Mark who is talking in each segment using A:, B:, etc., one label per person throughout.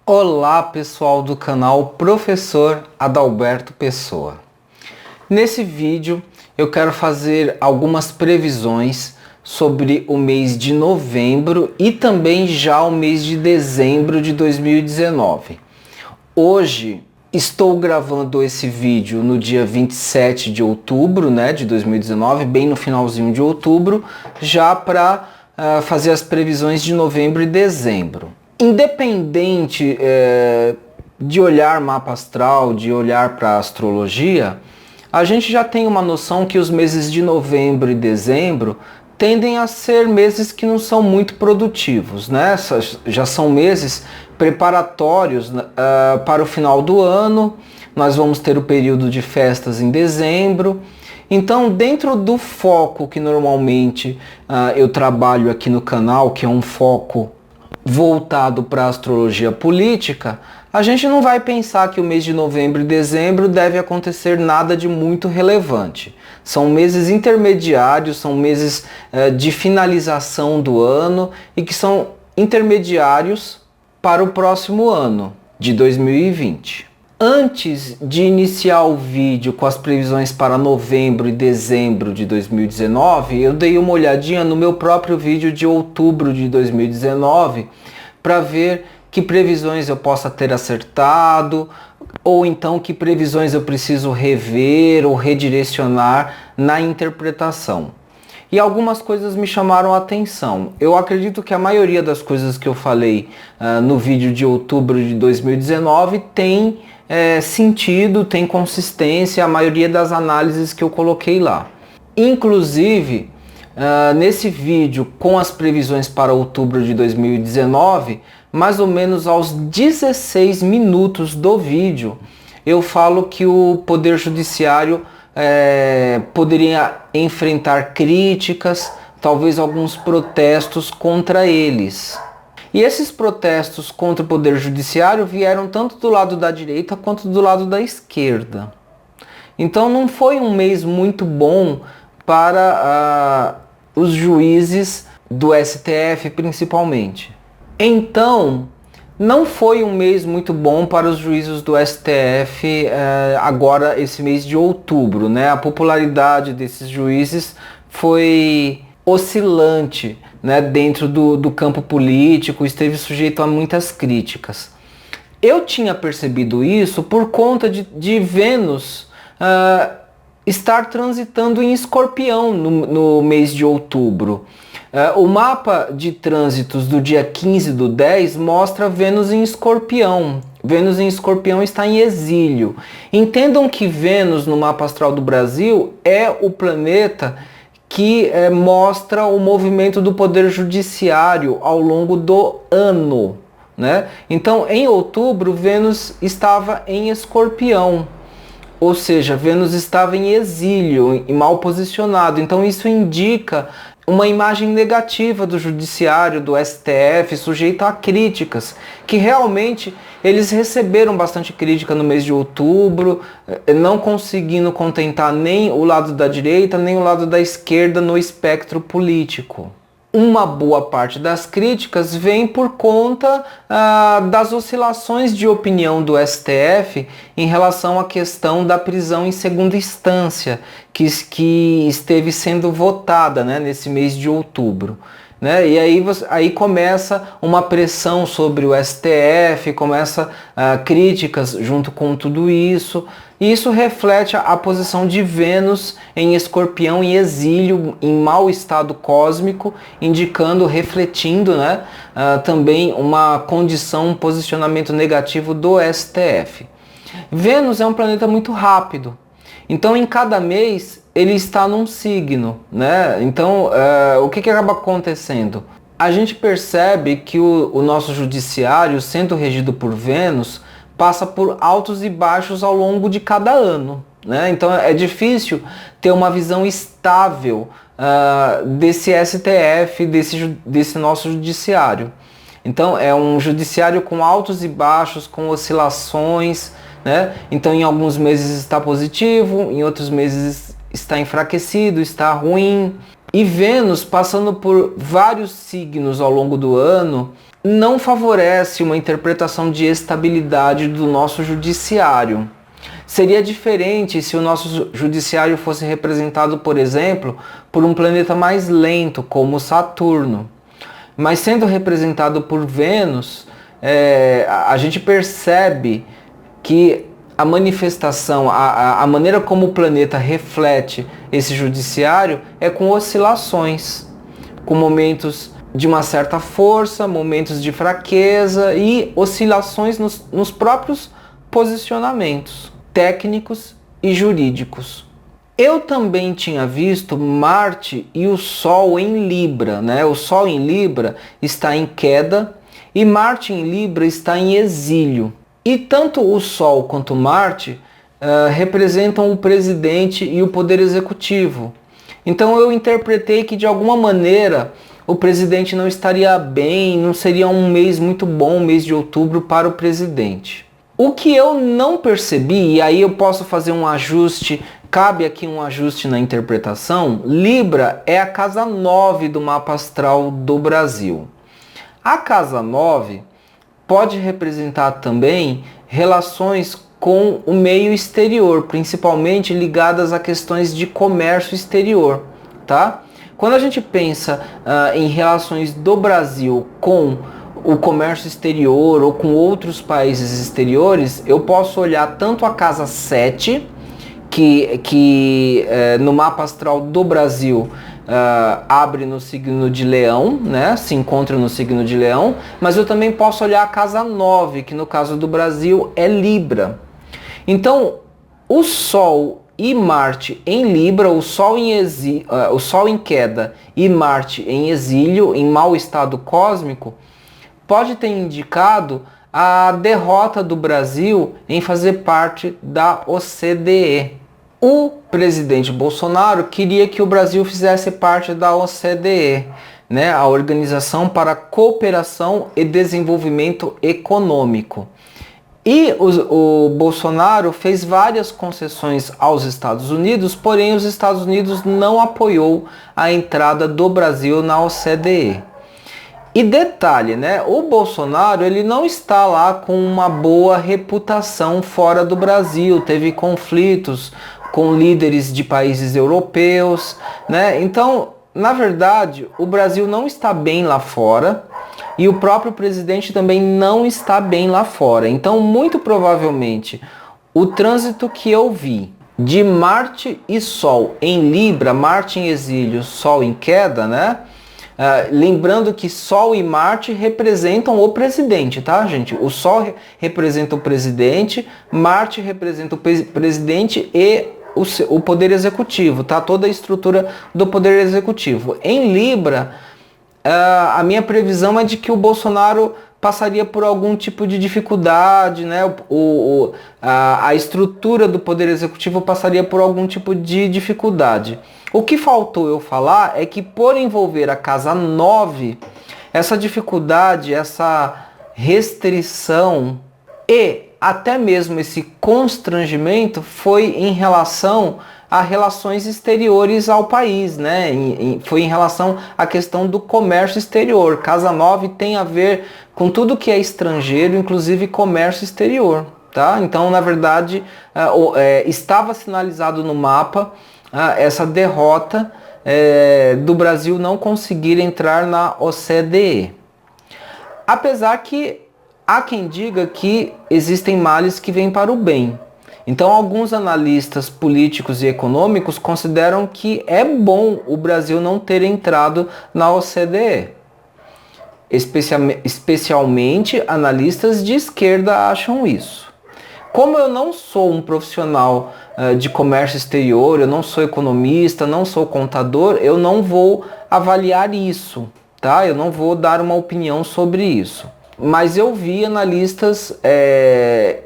A: Olá pessoal do canal Professor Adalberto Pessoa. Nesse vídeo eu quero fazer algumas previsões sobre o mês de novembro e também já o mês de dezembro de 2019. Hoje estou gravando esse vídeo no dia 27 de outubro, de 2019, bem no finalzinho de outubro, já para fazer as previsões de novembro e dezembro. Independente de olhar mapa astral, de olhar para a astrologia, a gente já tem uma noção que os meses de novembro e dezembro tendem a ser meses que não são muito produtivos, né? Já são meses preparatórios para o final do ano. Nós vamos ter o período de festas em dezembro. Então, dentro do foco que normalmente eu trabalho aqui no canal, que é um foco voltado para a astrologia política, a gente não vai pensar que o mês de novembro e dezembro deve acontecer nada de muito relevante. São meses intermediários, são meses de finalização do ano e que são intermediários para o próximo ano, de 2020. Antes de iniciar o vídeo com as previsões para novembro e dezembro de 2019, eu dei uma olhadinha no meu próprio vídeo de outubro de 2019 para ver que previsões eu possa ter acertado, ou então que previsões eu preciso rever ou redirecionar na interpretação. E algumas coisas me chamaram a atenção. Eu acredito que a maioria das coisas que eu falei no vídeo de outubro de 2019 tem sentido, tem consistência, a maioria das análises que eu coloquei lá. Inclusive, nesse vídeo com as previsões para outubro de 2019, mais ou menos aos 16 minutos do vídeo, eu falo que o Poder Judiciário poderia enfrentar críticas, talvez alguns protestos contra eles. E esses protestos contra o Poder Judiciário vieram tanto do lado da direita quanto do lado da esquerda. Então não foi um mês muito bom para os juízes do STF principalmente. Então não foi um mês muito bom para os juízes do STF agora esse mês de outubro, né? A popularidade desses juízes foi oscilante, né, dentro do campo político, esteve sujeito a muitas críticas. Eu tinha percebido isso por conta de Vênus estar transitando em Escorpião no mês de outubro. O mapa de trânsitos do dia 15/10 mostra Vênus em Escorpião. Vênus em Escorpião está em exílio. Entendam que Vênus no mapa astral do Brasil é o planeta que mostra o movimento do Poder Judiciário ao longo do ano, né? Então, em outubro, Vênus estava em Escorpião, ou seja, Vênus estava em exílio e mal posicionado. Então, isso indica uma imagem negativa do Judiciário, do STF, sujeito a críticas, que realmente eles receberam bastante crítica no mês de outubro, não conseguindo contentar nem o lado da direita, nem o lado da esquerda no espectro político. Uma boa parte das críticas vem por conta das oscilações de opinião do STF em relação à questão da prisão em segunda instância, que esteve sendo votada, né, nesse mês de outubro. Né? E aí começa uma pressão sobre o STF, começa críticas junto com tudo isso. E isso reflete a posição de Vênus em Escorpião em exílio, em mau estado cósmico, indicando, refletindo, né, também uma condição, um posicionamento negativo do STF. Vênus é um planeta muito rápido. Então, em cada mês, ele está num signo, né? Então, o que acaba acontecendo? A gente percebe que o nosso judiciário, sendo regido por Vênus, passa por altos e baixos ao longo de cada ano, né? Então, é difícil ter uma visão estável desse STF, desse nosso judiciário. Então, é um judiciário com altos e baixos, com oscilações, né? Então, em alguns meses está positivo, em outros meses está enfraquecido, está ruim. E Vênus, passando por vários signos ao longo do ano, não favorece uma interpretação de estabilidade do nosso judiciário. Seria diferente se o nosso judiciário fosse representado, por exemplo, por um planeta mais lento, como Saturno. Mas sendo representado por Vênus, a gente percebe que a manifestação, a maneira como o planeta reflete esse judiciário é com oscilações, com momentos de uma certa força, momentos de fraqueza e oscilações nos próprios posicionamentos técnicos e jurídicos. Eu também tinha visto Marte e o Sol em Libra, né? O Sol em Libra está em queda e Marte em Libra está em exílio. E tanto o Sol quanto Marte representam o presidente e o poder executivo. Então eu interpretei que de alguma maneira o presidente não estaria bem, não seria um mês muito bom, o mês de outubro para o presidente. O que eu não percebi, e aí eu posso fazer um ajuste, cabe aqui um ajuste na interpretação, Libra é a casa 9 do mapa astral do Brasil. A casa 9 pode representar também relações com o meio exterior, principalmente ligadas a questões de comércio exterior, tá? Quando a gente pensa em relações do Brasil com o comércio exterior ou com outros países exteriores, eu posso olhar tanto a casa 7, que no mapa astral do Brasil abre no signo de Leão, né? Se encontra no signo de Leão, mas eu também posso olhar a casa 9, que no caso do Brasil é Libra. Então, o Sol e Marte em Libra, o Sol em queda e Marte em exílio, em mau estado cósmico, pode ter indicado a derrota do Brasil em fazer parte da OCDE. O presidente Bolsonaro queria que o Brasil fizesse parte da OCDE, né, a Organização para a Cooperação e Desenvolvimento Econômico. E o Bolsonaro fez várias concessões aos Estados Unidos, porém os Estados Unidos não apoiou a entrada do Brasil na OCDE. E detalhe, né? O Bolsonaro ele não está lá com uma boa reputação fora do Brasil, teve conflitos com líderes de países europeus, né? Então, na verdade, o Brasil não está bem lá fora e o próprio presidente também não está bem lá fora. Então, muito provavelmente, o trânsito que eu vi de Marte e Sol em Libra, Marte em exílio, Sol em queda, né? Lembrando que Sol e Marte representam o presidente, tá, gente? O Sol representa o presidente, Marte representa o presidente e o poder executivo, tá? Toda a estrutura do poder executivo. Em Libra, a minha previsão é de que o Bolsonaro passaria por algum tipo de dificuldade, né? A estrutura do poder executivo passaria por algum tipo de dificuldade. O que faltou eu falar é que por envolver a casa 9, essa dificuldade, essa restrição e até mesmo esse constrangimento foi em relação a relações exteriores ao país, né? Foi em relação à questão do comércio exterior. Casa 9 tem a ver com tudo que é estrangeiro, inclusive comércio exterior, tá? Então, na verdade, estava sinalizado no mapa essa derrota do Brasil não conseguir entrar na OCDE. Apesar que há quem diga que existem males que vêm para o bem. Então, alguns analistas políticos e econômicos consideram que é bom o Brasil não ter entrado na OCDE. Especialmente analistas de esquerda acham isso. Como eu não sou um profissional de comércio exterior, eu não sou economista, não sou contador, eu não vou avaliar isso, tá? Eu não vou dar uma opinião sobre isso. Mas eu vi analistas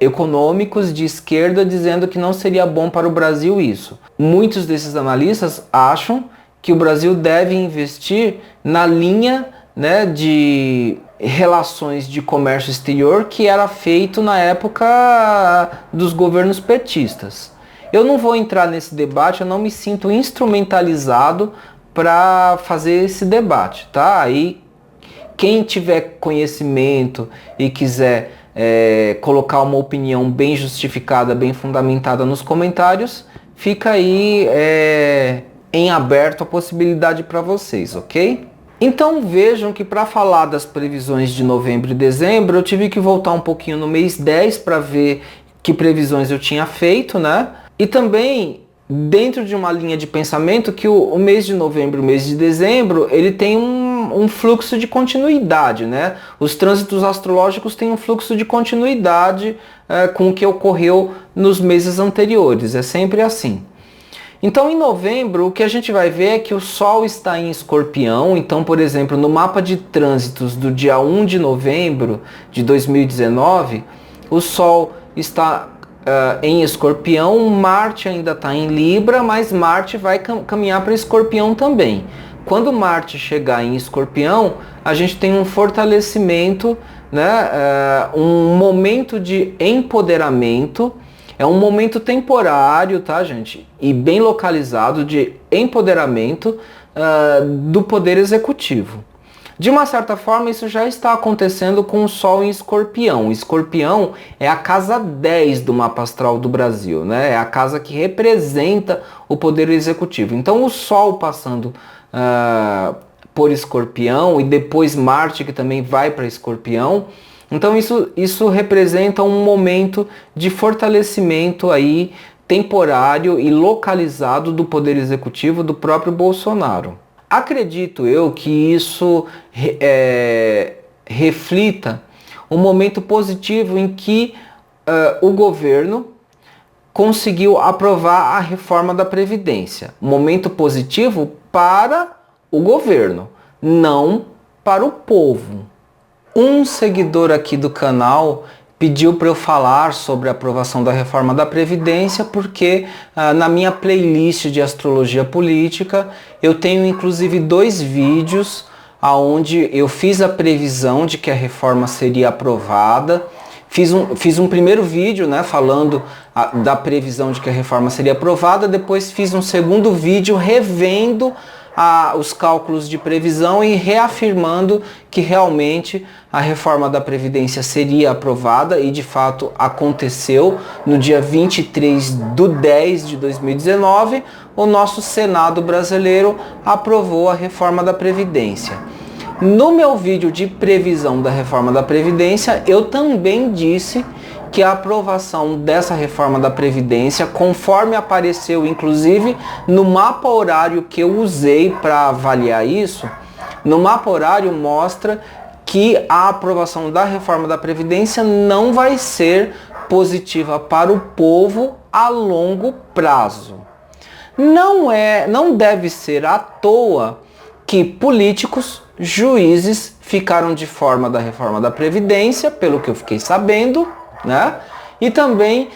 A: econômicos de esquerda dizendo que não seria bom para o Brasil isso. Muitos desses analistas acham que o Brasil deve investir na linha, né, de relações de comércio exterior que era feito na época dos governos petistas. Eu não vou entrar nesse debate, eu não me sinto instrumentalizado para fazer esse debate, tá? Aí Quem tiver conhecimento e quiser colocar uma opinião bem justificada, bem fundamentada nos comentários, fica aí em aberto a possibilidade para vocês, ok? Então vejam que para falar das previsões de novembro e dezembro, eu tive que voltar um pouquinho no mês 10 para ver que previsões eu tinha feito, né? E também dentro de uma linha de pensamento que o mês de novembro e o mês de dezembro, ele tem um fluxo de continuidade, né? Os trânsitos astrológicos têm um fluxo de continuidade com o que ocorreu nos meses anteriores, é sempre assim. Então em novembro o que a gente vai ver é que o Sol está em Escorpião. Então, por exemplo, no mapa de trânsitos do dia 1 de novembro de 2019, o Sol está em Escorpião, Marte ainda está em Libra, mas Marte vai caminhar para Escorpião também. Quando Marte chegar em Escorpião, a gente tem um fortalecimento, né, um momento de empoderamento. É um momento temporário, tá, gente? E bem localizado de empoderamento do poder executivo. De uma certa forma, isso já está acontecendo com o Sol em Escorpião. Escorpião é a casa 10 do mapa astral do Brasil, né? É a casa que representa o poder executivo. Então, o Sol passando por Escorpião e depois Marte, que também vai para Escorpião. Então, isso representa um momento de fortalecimento aí temporário e localizado do poder executivo do próprio Bolsonaro. Acredito eu que isso reflita um momento positivo em que o governo conseguiu aprovar a reforma da Previdência. Um momento positivo para o governo, não para o povo. Um seguidor aqui do canal pediu para eu falar sobre a aprovação da reforma da Previdência porque na minha playlist de astrologia política eu tenho inclusive 2 vídeos onde eu fiz a previsão de que a reforma seria aprovada. Fiz um primeiro vídeo, né, falando da previsão de que a reforma seria aprovada, depois fiz um segundo vídeo revendo os cálculos de previsão e reafirmando que realmente a reforma da Previdência seria aprovada, e de fato aconteceu no dia 23/10/2019, o nosso Senado brasileiro aprovou a reforma da Previdência. No meu vídeo de previsão da reforma da Previdência, eu também disse que a aprovação dessa reforma da Previdência, conforme apareceu inclusive no mapa horário que eu usei para avaliar isso, no mapa horário mostra que a aprovação da reforma da Previdência não vai ser positiva para o povo a longo prazo. Não deve ser à toa que políticos, juízes ficaram de fora da reforma da Previdência, pelo que eu fiquei sabendo, né? E também,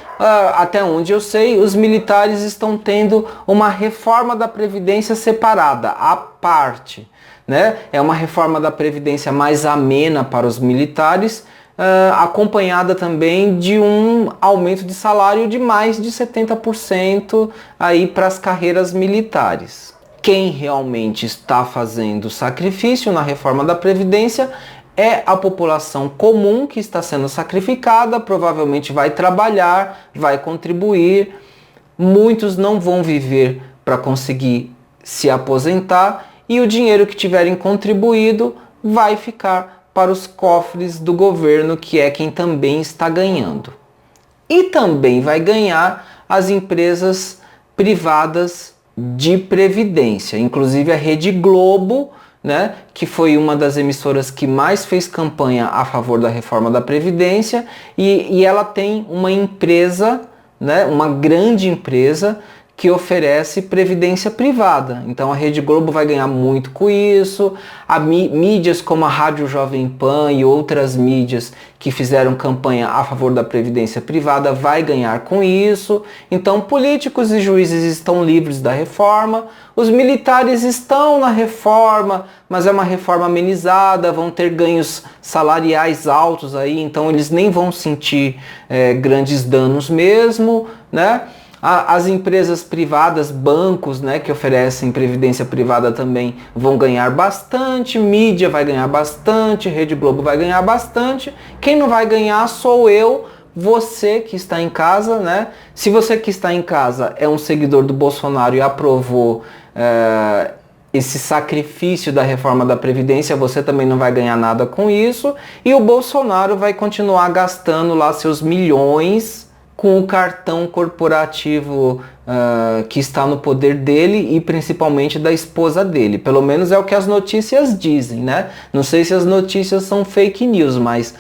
A: até onde eu sei, os militares estão tendo uma reforma da Previdência separada, à parte, né? É uma reforma da Previdência mais amena para os militares, acompanhada também de um aumento de salário de mais de 70% aí para as carreiras militares. Quem realmente está fazendo sacrifício na reforma da Previdência é a população comum que está sendo sacrificada, provavelmente vai trabalhar, vai contribuir. Muitos não vão viver para conseguir se aposentar e o dinheiro que tiverem contribuído vai ficar para os cofres do governo, que é quem também está ganhando. E também vai ganhar as empresas privadas de previdência, inclusive a Rede Globo, né, que foi uma das emissoras que mais fez campanha a favor da reforma da Previdência, e ela tem uma empresa, né, uma grande empresa que oferece previdência privada. Então a Rede Globo vai ganhar muito com isso, mídias como a Rádio Jovem Pan e outras mídias que fizeram campanha a favor da previdência privada vai ganhar com isso. Então políticos e juízes estão livres da reforma, os militares estão na reforma, mas é uma reforma amenizada, vão ter ganhos salariais altos aí, então eles nem vão sentir grandes danos mesmo, né? As empresas privadas, bancos, né, que oferecem previdência privada também vão ganhar bastante, mídia vai ganhar bastante, Rede Globo vai ganhar bastante. Quem não vai ganhar sou eu, você que está em casa, né? Se você que está em casa é um seguidor do Bolsonaro e aprovou esse sacrifício da reforma da Previdência, você também não vai ganhar nada com isso. E o Bolsonaro vai continuar gastando lá seus milhões com o cartão corporativo que está no poder dele e principalmente da esposa dele. Pelo menos é o que as notícias dizem, né? Não sei se as notícias são fake news, mas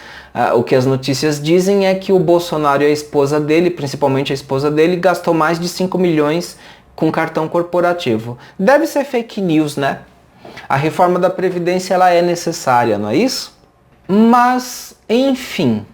A: o que as notícias dizem é que o Bolsonaro e a esposa dele, principalmente a esposa dele, gastou mais de 5 milhões com cartão corporativo. Deve ser fake news, né? A reforma da Previdência ela é necessária, não é isso? Mas, enfim,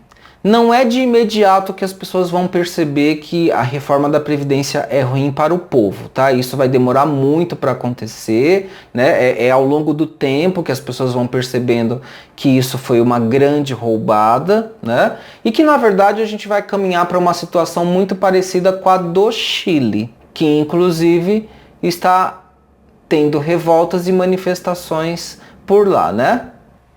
A: não é de imediato que as pessoas vão perceber que a reforma da Previdência é ruim para o povo, tá? Isso vai demorar muito para acontecer, né? É ao longo do tempo que as pessoas vão percebendo que isso foi uma grande roubada, né? E que na verdade a gente vai caminhar para uma situação muito parecida com a do Chile, que inclusive está tendo revoltas e manifestações por lá, né?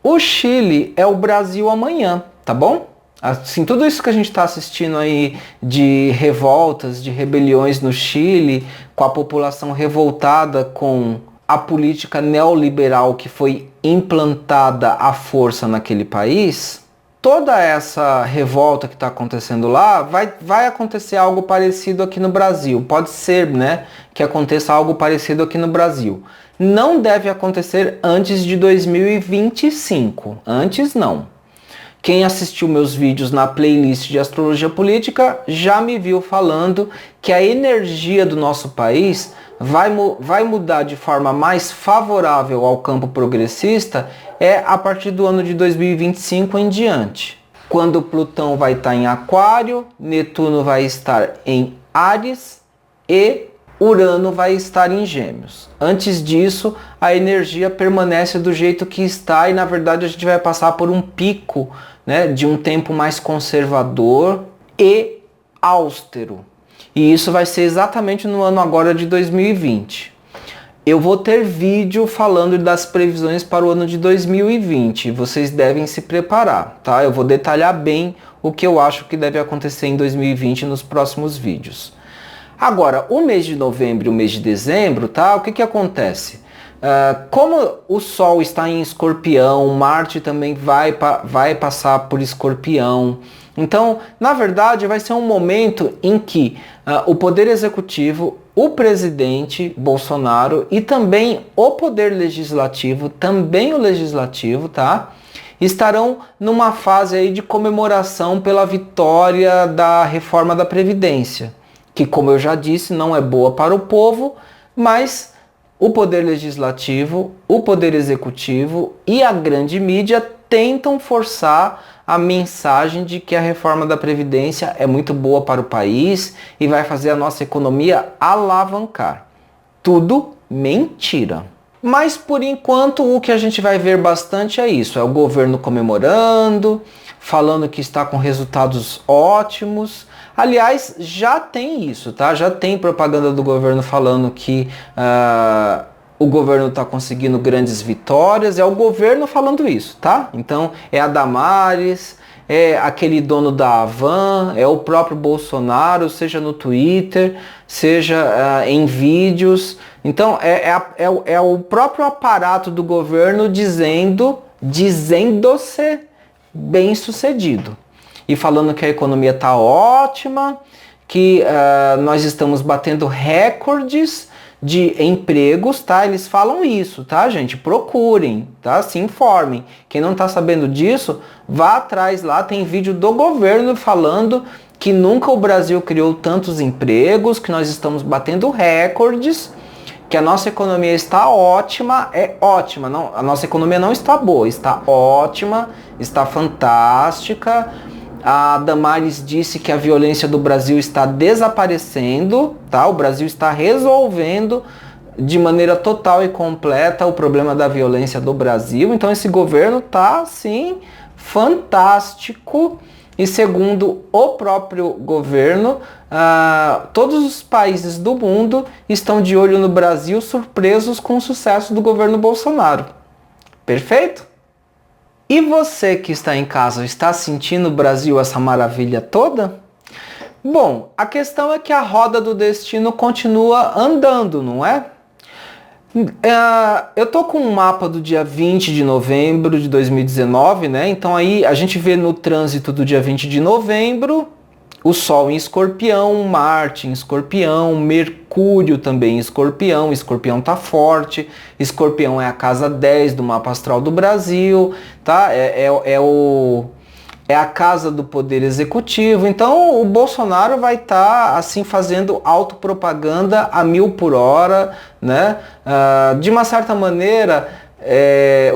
A: O Chile é o Brasil amanhã, tá bom? Assim, tudo isso que a gente está assistindo aí de revoltas, de rebeliões no Chile, com a população revoltada com a política neoliberal que foi implantada à força naquele país, toda essa revolta que está acontecendo lá, vai acontecer algo parecido aqui no Brasil. Pode ser, né, que aconteça algo parecido aqui no Brasil. Não deve acontecer antes de 2025. Antes não. Quem assistiu meus vídeos na playlist de Astrologia Política já me viu falando que a energia do nosso país vai mudar de forma mais favorável ao campo progressista a partir do ano de 2025 em diante. Quando Plutão vai estar em Aquário, Netuno vai estar em Áries e Urano vai estar em Gêmeos. Antes disso, a energia permanece do jeito que está e na verdade a gente vai passar por um pico, né, de um tempo mais conservador e austero. E isso vai ser exatamente no ano agora de 2020. Eu vou ter vídeo falando das previsões para o ano de 2020. Vocês devem se preparar, tá? Eu vou detalhar bem o que eu acho que deve acontecer em 2020 nos próximos vídeos. Agora, o mês de novembro e o mês de dezembro, tá? O que acontece? Como o Sol está em Escorpião, Marte também vai passar por Escorpião. Então, na verdade, vai ser um momento em que o Poder Executivo, o presidente Bolsonaro e também o Poder Legislativo, também o Legislativo, tá? Estarão numa fase aí de comemoração pela vitória da reforma da Previdência, que, como eu já disse, não é boa para o povo, mas o Poder Legislativo, o Poder Executivo e a grande mídia tentam forçar a mensagem de que a reforma da Previdência é muito boa para o país e vai fazer a nossa economia alavancar. Tudo mentira. Mas por enquanto o que a gente vai ver bastante é isso, é o governo comemorando, falando que está com resultados ótimos. Aliás, já tem isso, tá? Já tem propaganda do governo falando que o governo está conseguindo grandes vitórias. É o governo falando isso, tá? Então, é a Damares, é aquele dono da Havan, é o próprio Bolsonaro, seja no Twitter, seja em vídeos. Então, é o próprio aparato do governo dizendo-se bem-sucedido. E falando que a economia está ótima, que nós estamos batendo recordes de empregos, tá? Eles falam isso, tá, gente? Procurem, tá? Se informem. Quem não está sabendo disso, vá atrás lá, tem vídeo do governo falando que nunca o Brasil criou tantos empregos, que nós estamos batendo recordes, que a nossa economia está ótima, é ótima, não, a nossa economia não está boa, está ótima, está fantástica. A Damares disse que a violência do Brasil está desaparecendo, tá? O Brasil está resolvendo de maneira total e completa o problema da violência do Brasil. Então esse governo tá, assim, fantástico e segundo o próprio governo, todos os países do mundo estão de olho no Brasil, surpresos com o sucesso do governo Bolsonaro. Perfeito? E você que está em casa, está sentindo o Brasil essa maravilha toda? Bom, a questão é que a roda do destino continua andando, não é? Eu tô com um mapa do dia 20 de novembro de 2019, né? Então aí a gente vê no trânsito do dia 20 de novembro o Sol em Escorpião, Marte em Escorpião, Mercúrio também em Escorpião. Escorpião tá forte, Escorpião é a casa 10 do mapa astral do Brasil, tá? É a casa do poder executivo. Então o Bolsonaro vai estar assim fazendo autopropaganda a 1000 por hora, né? De uma certa maneira,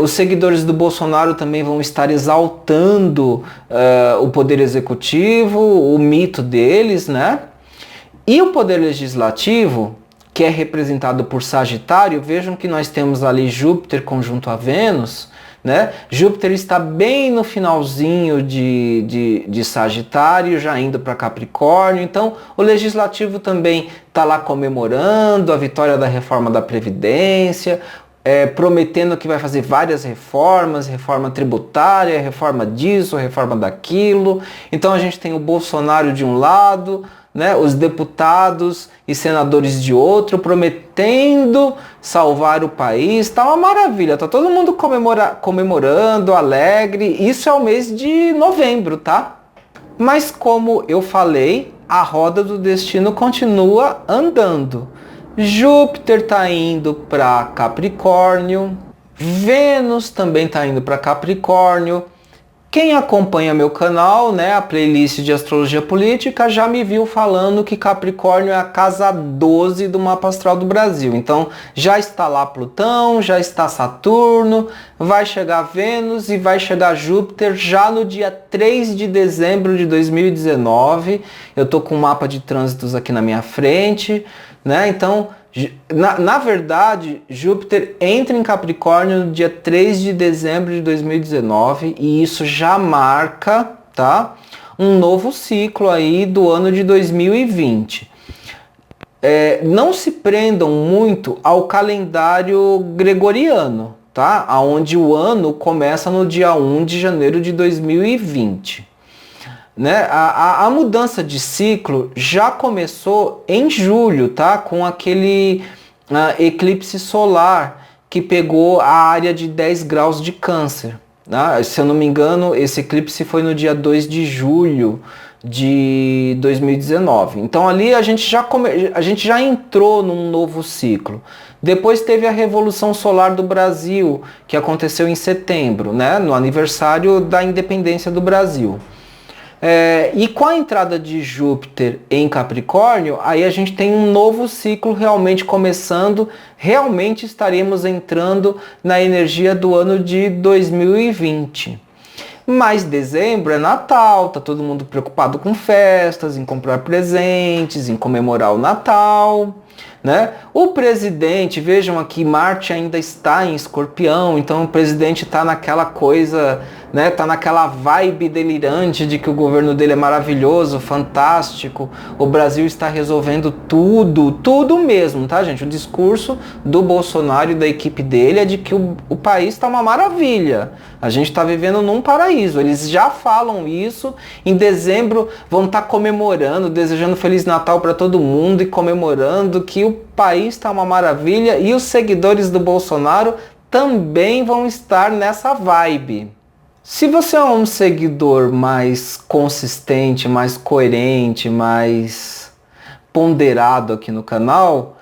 A: os seguidores do Bolsonaro também vão estar exaltando o poder executivo, o mito deles, né? E o poder legislativo, que é representado por Sagitário, vejam que nós temos ali Júpiter conjunto a Vênus, né? Júpiter está bem no finalzinho de Sagitário, já indo para Capricórnio, então o Legislativo também está lá comemorando a vitória da reforma da Previdência, prometendo que vai fazer várias reformas, reforma tributária, reforma disso, reforma daquilo. Então a gente tem o Bolsonaro de um lado, né, os deputados e senadores de outro, prometendo salvar o país. Tá uma maravilha, tá todo mundo comemorando, alegre. Isso é o mês de novembro, tá? Mas como eu falei, a roda do destino continua andando. Júpiter tá indo para Capricórnio, Vênus também tá indo para Capricórnio. Quem acompanha meu canal, né, a playlist de astrologia política, já me viu falando que Capricórnio é a casa 12 do mapa astral do Brasil. Então já está lá Plutão, já está Saturno, vai chegar Vênus e vai chegar Júpiter já no dia 3 de dezembro de 2019. Eu tô com um mapa de trânsitos aqui na minha frente, né? Então, na verdade, Júpiter entra em Capricórnio no dia 3 de dezembro de 2019 e isso já marca, tá, um novo ciclo aí do ano de 2020. Não se prendam muito ao calendário gregoriano, tá? Onde o ano começa no dia 1 de janeiro de 2020. Né? A mudança de ciclo já começou em julho, tá? Com aquele eclipse solar que pegou a área de 10 graus de Câncer. Né? Se eu não me engano, esse eclipse foi no dia 2 de julho de 2019. Então ali a gente já entrou num novo ciclo. Depois teve a Revolução Solar do Brasil, que aconteceu em setembro, né? No aniversário da independência do Brasil. E com a entrada de Júpiter em Capricórnio, aí a gente tem um novo ciclo realmente começando, realmente estaremos entrando na energia do ano de 2020. Mas dezembro é Natal, tá todo mundo preocupado com festas, em comprar presentes, em comemorar o Natal, né? O presidente, vejam aqui, Marte ainda está em Escorpião, então o presidente está naquela coisa, né? Tá naquela vibe delirante de que o governo dele é maravilhoso, fantástico, o Brasil está resolvendo tudo mesmo, tá, gente? O discurso do Bolsonaro e da equipe dele é de que o país está uma maravilha, a gente está vivendo num paraíso. Eles já falam isso, em dezembro vão estar comemorando, desejando Feliz Natal para todo mundo e comemorando que o país está uma maravilha, e os seguidores do Bolsonaro também vão estar nessa vibe. Se você é um seguidor mais consistente, mais coerente, mais ponderado aqui no canal,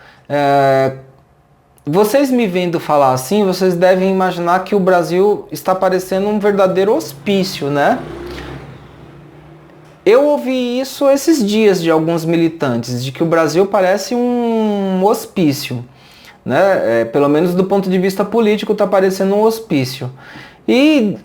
A: vocês me vendo falar assim, vocês devem imaginar que o Brasil está parecendo um verdadeiro hospício, né? Eu ouvi isso esses dias de alguns militantes, de que o Brasil parece um hospício, né? Pelo menos do ponto de vista político está parecendo um hospício. E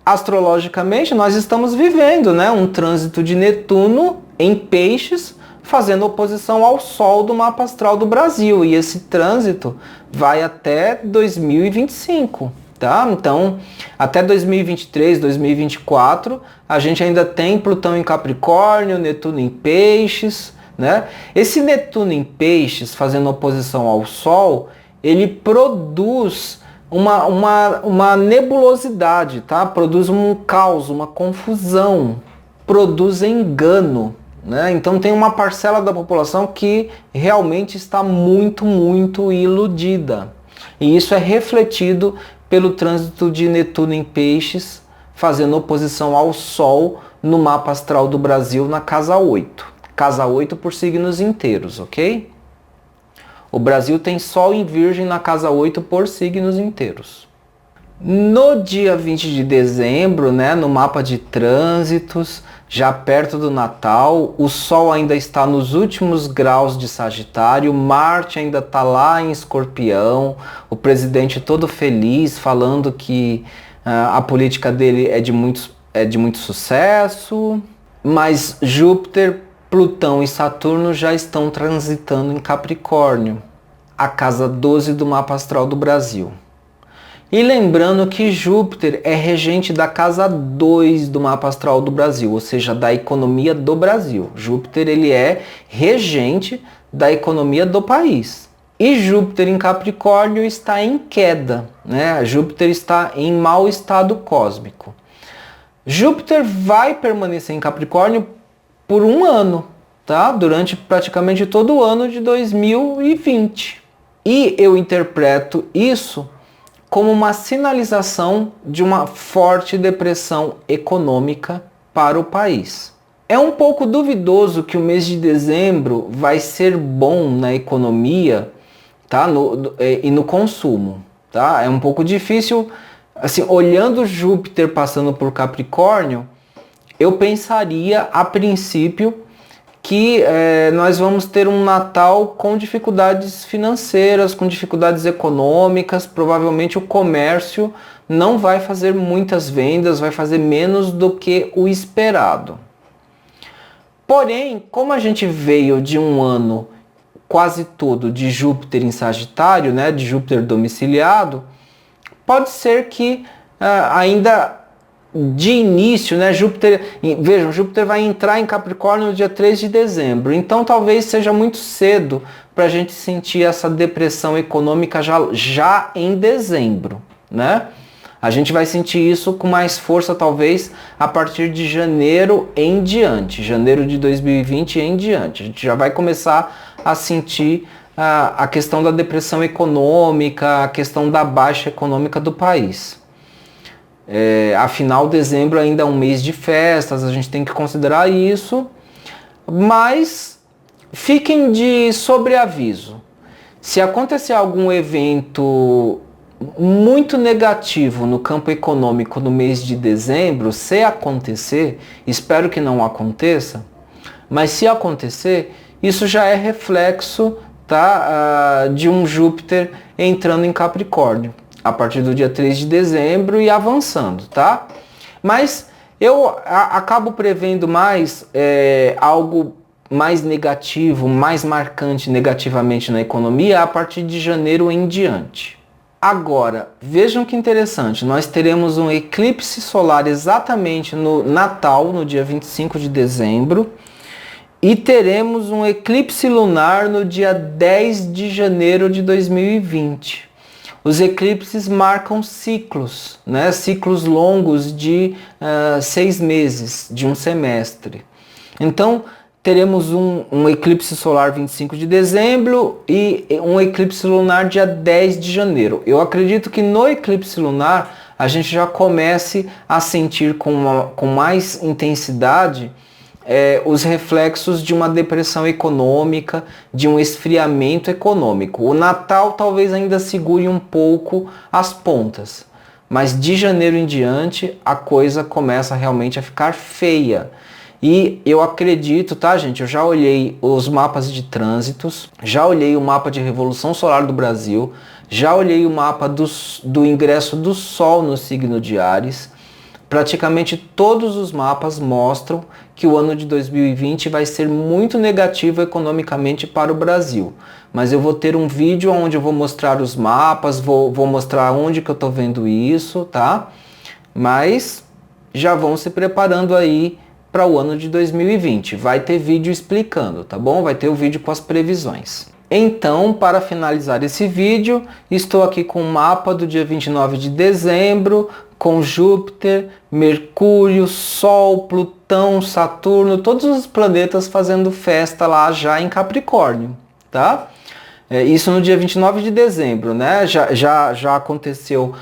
A: astrologicamente nós estamos vivendo, né, um trânsito de Netuno em Peixes, fazendo oposição ao Sol do mapa astral do Brasil. E esse trânsito vai até 2025. tá? Então, até 2023, 2024, a gente ainda tem Plutão em Capricórnio, Netuno em Peixes, né? Esse Netuno em Peixes, fazendo oposição ao Sol, ele produz uma nebulosidade, tá? Produz um caos, uma confusão, produz engano, né? Então tem uma parcela da população que realmente está muito iludida. E isso é refletido pelo trânsito de Netuno em Peixes, fazendo oposição ao Sol no mapa astral do Brasil na casa 8. Casa 8 por signos inteiros, ok? O Brasil tem Sol em Virgem na casa 8 por signos inteiros. No dia 20 de dezembro, né, no mapa de trânsitos, já perto do Natal, o Sol ainda está nos últimos graus de Sagitário, Marte ainda está lá em Escorpião, o presidente todo feliz, falando que a política dele é de muito sucesso, mas Júpiter, Plutão e Saturno já estão transitando em Capricórnio, a casa 12 do mapa astral do Brasil. E lembrando que Júpiter é regente da casa 2 do mapa astral do Brasil, ou seja, da economia do Brasil. Júpiter ele é regente da economia do país. E Júpiter em Capricórnio está em queda, né? Júpiter está em mau estado cósmico. Júpiter vai permanecer em Capricórnio por um ano, tá? Durante praticamente todo o ano de 2020. E eu interpreto isso como uma sinalização de uma forte depressão econômica para o país. É um pouco duvidoso que o mês de dezembro vai ser bom na economia, tá? E no consumo, tá? É um pouco difícil, assim, olhando Júpiter passando por Capricórnio, eu pensaria a princípio que nós vamos ter um Natal com dificuldades financeiras, com dificuldades econômicas, provavelmente o comércio não vai fazer muitas vendas, vai fazer menos do que o esperado. Porém, como a gente veio de um ano quase todo de Júpiter em Sagitário, né, de Júpiter domiciliado, pode ser que ainda de início, né, vejam, Júpiter vai entrar em Capricórnio no dia 3 de dezembro, então talvez seja muito cedo para a gente sentir essa depressão econômica já em dezembro, né? A gente vai sentir isso com mais força talvez a partir de janeiro em diante, janeiro de 2020 em diante. A gente já vai começar a sentir a questão da depressão econômica, a questão da baixa econômica do país. Afinal, dezembro ainda é um mês de festas, a gente tem que considerar isso, mas fiquem de sobreaviso. Se acontecer algum evento muito negativo no campo econômico no mês de dezembro, se acontecer, espero que não aconteça, mas se acontecer, isso já é reflexo, tá, de um Júpiter entrando em Capricórnio a partir do dia 3 de dezembro e avançando, tá? Mas eu acabo prevendo mais algo mais negativo, mais marcante negativamente na economia a partir de janeiro em diante. Agora, vejam que interessante, nós teremos um eclipse solar exatamente no Natal, no dia 25 de dezembro, e teremos um eclipse lunar no dia 10 de janeiro de 2020. Os eclipses marcam ciclos, né? Ciclos longos de 6 meses, de um semestre. Então, teremos um eclipse solar 25 de dezembro e um eclipse lunar dia 10 de janeiro. Eu acredito que no eclipse lunar a gente já comece a sentir com mais intensidade os reflexos de uma depressão econômica, de um esfriamento econômico. O Natal talvez ainda segure um pouco as pontas, mas de janeiro em diante a coisa começa realmente a ficar feia. E eu acredito, tá, gente? Eu já olhei os mapas de trânsitos, já olhei o mapa de revolução solar do Brasil, já olhei o mapa do ingresso do Sol no signo de Áries. praticamente todos os mapas mostram que o ano de 2020 vai ser muito negativo economicamente para o Brasil. Mas eu vou ter um vídeo onde eu vou mostrar os mapas, vou mostrar onde que eu estou vendo isso, tá? Mas já vão se preparando aí para o ano de 2020. Vai ter vídeo explicando, tá bom? Vai ter o vídeo com as previsões. Então, para finalizar esse vídeo, estou aqui com o mapa do dia 29 de dezembro, com Júpiter, Mercúrio, Sol, Plutão, Saturno, todos os planetas fazendo festa lá já em Capricórnio, tá? Isso no dia 29 de dezembro, né? Já aconteceu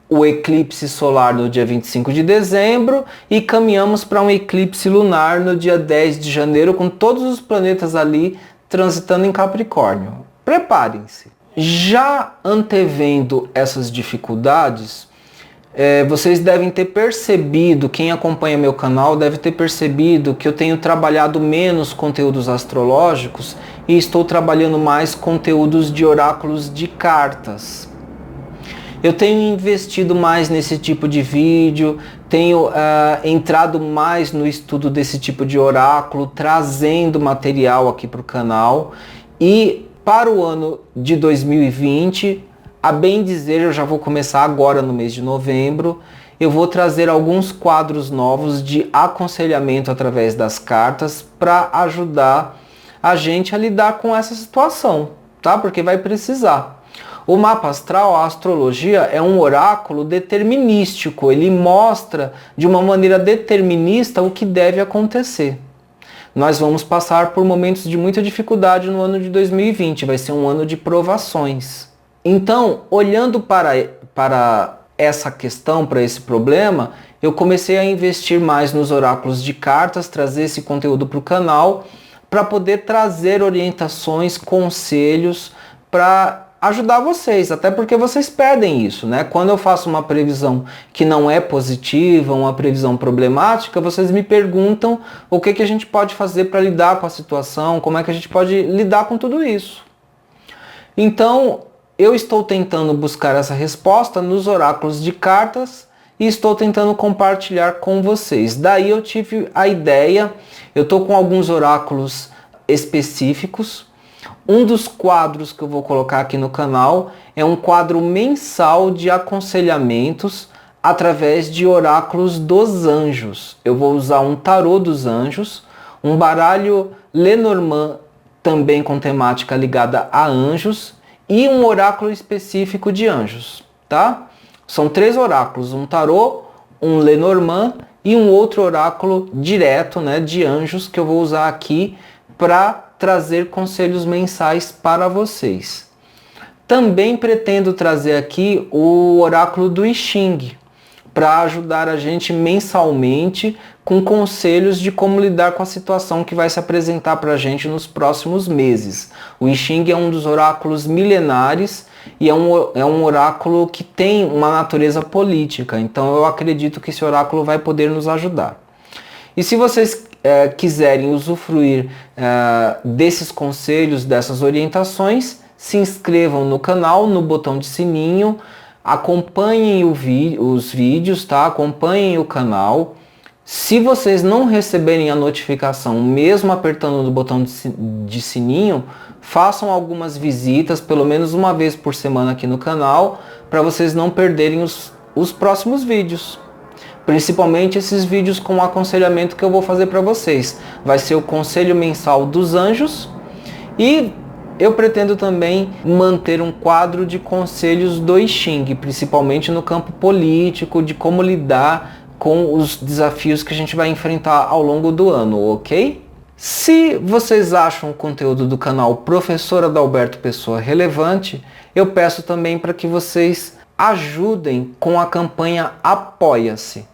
A: o eclipse solar no dia 25 de dezembro e caminhamos para um eclipse lunar no dia 10 de janeiro com todos os planetas ali transitando em Capricórnio. Preparem-se. Já antevendo essas dificuldades, vocês devem ter percebido, quem acompanha meu canal deve ter percebido que eu tenho trabalhado menos conteúdos astrológicos e estou trabalhando mais conteúdos de oráculos de cartas. Eu tenho investido mais nesse tipo de vídeo, tenho entrado mais no estudo desse tipo de oráculo, trazendo material aqui para o canal. E para o ano de 2020, a bem dizer, eu já vou começar agora no mês de novembro, eu vou trazer alguns quadros novos de aconselhamento através das cartas para ajudar a gente a lidar com essa situação, tá? Porque vai precisar. O mapa astral, a astrologia, é um oráculo determinístico. Ele mostra de uma maneira determinista o que deve acontecer. Nós vamos passar por momentos de muita dificuldade no ano de 2020. Vai ser um ano de provações. Então, olhando para essa questão, para esse problema, eu comecei a investir mais nos oráculos de cartas, trazer esse conteúdo para o canal, para poder trazer orientações, conselhos, para ajudar vocês, até porque vocês pedem isso, né? Quando eu faço uma previsão que não é positiva, uma previsão problemática, vocês me perguntam o que a gente pode fazer para lidar com a situação, como é que a gente pode lidar com tudo isso. Então, eu estou tentando buscar essa resposta nos oráculos de cartas e estou tentando compartilhar com vocês. Daí eu tive a ideia, eu estou com alguns oráculos específicos. Um dos quadros que eu vou colocar aqui no canal é um quadro mensal de aconselhamentos através de oráculos dos anjos. Eu vou usar um tarô dos anjos, um baralho Lenormand também com temática ligada a anjos e um oráculo específico de anjos, tá? São 3 oráculos, um tarô, um Lenormand e um outro oráculo direto, né, de anjos que eu vou usar aqui para trazer conselhos mensais para vocês. Também pretendo trazer aqui o oráculo do I Ching, para ajudar a gente mensalmente com conselhos de como lidar com a situação que vai se apresentar para a gente nos próximos meses. O I Ching é um dos oráculos milenares e é um oráculo que tem uma natureza política, então eu acredito que esse oráculo vai poder nos ajudar. E se vocês quiserem usufruir desses conselhos, dessas orientações, se inscrevam no canal, no botão de sininho, acompanhem os vídeos, tá? Acompanhem o canal. Se vocês não receberem a notificação, mesmo apertando no botão de sininho, façam algumas visitas, pelo menos uma vez por semana aqui no canal, para vocês não perderem os próximos vídeos. Principalmente esses vídeos com aconselhamento que eu vou fazer para vocês. Vai ser o Conselho Mensal dos Anjos e eu pretendo também manter um quadro de conselhos do I Ching, principalmente no campo político, de como lidar com os desafios que a gente vai enfrentar ao longo do ano, ok? Se vocês acham o conteúdo do canal Professor Adalberto Pessoa relevante, eu peço também para que vocês ajudem com a campanha Apoia-se.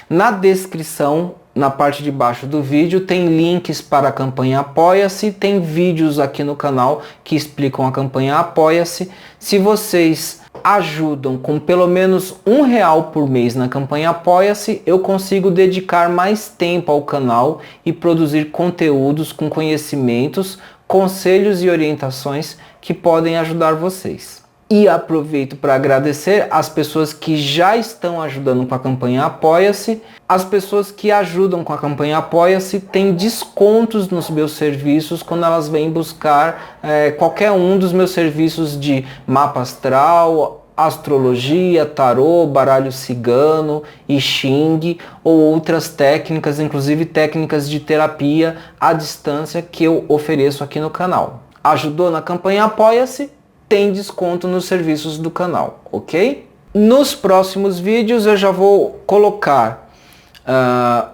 A: Na descrição, na parte de baixo do vídeo, tem links para a campanha Apoia-se, tem vídeos aqui no canal que explicam a campanha Apoia-se. Se vocês ajudam com pelo menos R$1 por mês na campanha Apoia-se, eu consigo dedicar mais tempo ao canal e produzir conteúdos com conhecimentos, conselhos e orientações que podem ajudar vocês. E aproveito para agradecer as pessoas que já estão ajudando com a campanha Apoia-se. As pessoas que ajudam com a campanha Apoia-se têm descontos nos meus serviços quando elas vêm buscar qualquer um dos meus serviços de mapa astral, astrologia, tarô, baralho cigano, I Ching ou outras técnicas, inclusive técnicas de terapia à distância que eu ofereço aqui no canal. Ajudou na campanha Apoia-se? Tem desconto nos serviços do canal, ok? Nos próximos vídeos eu já vou colocar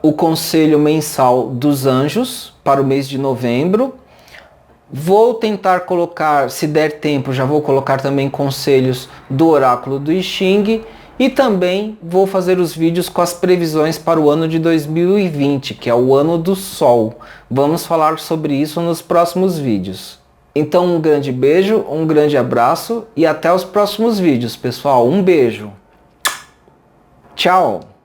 A: o conselho mensal dos anjos para o mês de novembro. Vou tentar colocar, se der tempo, já vou colocar também conselhos do oráculo do I Ching. E também vou fazer os vídeos com as previsões para o ano de 2020, que é o ano do Sol. Vamos falar sobre isso nos próximos vídeos. Então um grande beijo, um grande abraço e até os próximos vídeos, pessoal. Um beijo. Tchau.